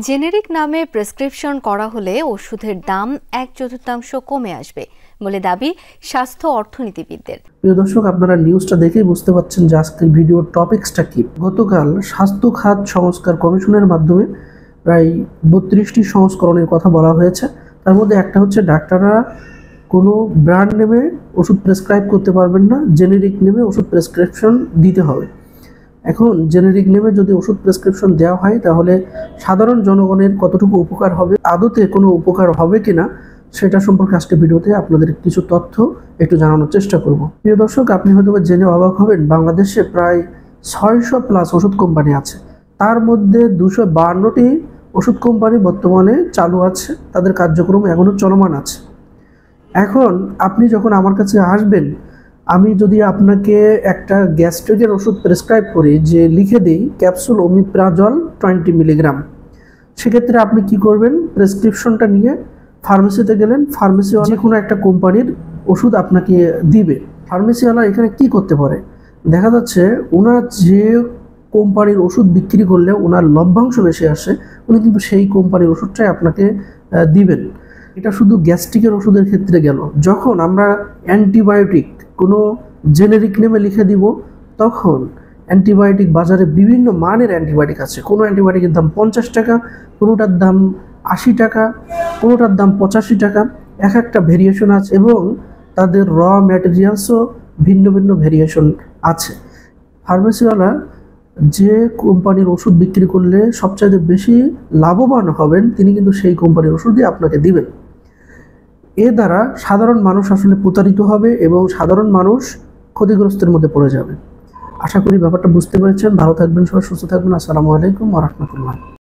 Generic নামে prescription করা হলে ওষুধের দাম 1/4 কমে আসবে বলে দাবি স্বাস্থ্য অর্থনীতিবিদদের। প্রিয় দর্শক, আপনারা নিউজটা দেখেই বুঝতে পারছেন যে আজকের ভিডিওর টপিকসটা কি। গতকাল স্বাস্থ্য খাত সংস্কার কমিশনের মাধ্যমে প্রায় 32টি সংস্করণের কথা বলা হয়েছে। তার মধ্যে একটা হচ্ছে ডাক্তাররা কোনো ব্র্যান্ড নেমে ওষুধ প্রেসক্রাইব করতে পারবেন না, জেনেরিক নেমে ওষুধ প্রেসক্রিপশন দিতে হবে। এখন জেনেরিক নেমে যদি ওষুধ প্রেসক্রিপশন দেওয়া হয় তাহলে সাধারণ জনগণের কতটুকু উপকার হবে, আদতে কোনো উপকার হবে কিনা সেটা সম্পর্কে আজকে ভিডিওতে আপনাদের কিছু তথ্য একটু জানানোর চেষ্টা করব। প্রিয় দর্শক, আপনি হয়তো জেনে অবাক হবেন, বাংলাদেশে প্রায় 600+ ওষুধ কোম্পানি আছে। তার মধ্যে 252টি ওষুধ কোম্পানি বর্তমানে চালু আছে, তাদের কার্যক্রম এখনও চলমান আছে। এখন আপনি যখন আমার কাছে আসবেন, আমি যদি আপনাকে একটা গ্যাস্ট্রিকের ওষুধ প্রেসক্রাইব করি, যে লিখে দিই ক্যাপসুল ওমিপ্রাজল 20 মিলিগ্রাম, সেক্ষেত্রে আপনি কি করবেন, প্রেসক্রিপশনটা নিয়ে ফার্মেসিতে গেলেন, ফার্মেসিওয়ালা যে কোনো একটা কোম্পানির ওষুধ আপনাকে দিবে। ফার্মেসিওয়ালা এখানে কি করতে পারে, দেখা যাচ্ছে ওনার যে কোম্পানির ওষুধ বিক্রি করলে ওনার লভ্যাংশ বেশি আসে, উনি কিন্তু সেই কোম্পানির ওষুধটাই আপনাকে দিবেন। এটা শুধু গ্যাস্ট্রিকের ওষুধের ক্ষেত্রে গেল। যখন আমরা অ্যান্টিবায়োটিক কোনো জেনেরিক নেমে লিখে দিব, তখন অ্যান্টিবায়োটিক বাজারে বিভিন্ন মানের অ্যান্টিবায়োটিক আছে। কোনো অ্যান্টিবায়োটিকের দাম 50 টাকা, কোনোটার দাম 80 টাকা, কোনোটার দাম 85 টাকা, এক একটা ভেরিয়েশন আছে এবং তাদের র ম্যাটেরিয়ালসও ভিন্ন ভিন্ন ভেরিয়েশন আছে। ফার্মেসিওয়ালা যে কোম্পানির ওষুধ বিক্রি করলে সবচাইতে বেশি লাভবান হবেন, তিনি কিন্তু সেই কোম্পানির ওষুধই আপনাকে দিবেন। এ দ্বারা সাধারণ মানুষ আসলে প্রতারিত হবে এবং সাধারণ মানুষ ক্ষতিগ্রস্তের মধ্যে পড়ে যাবে। আশা করি ব্যাপারটা বুঝতে পেরেছেন। ভালো থাকবেন সবাই, সুস্থ থাকবেন। আসসালামু আলাইকুম ওয়া রাহমাতুল্লাহ।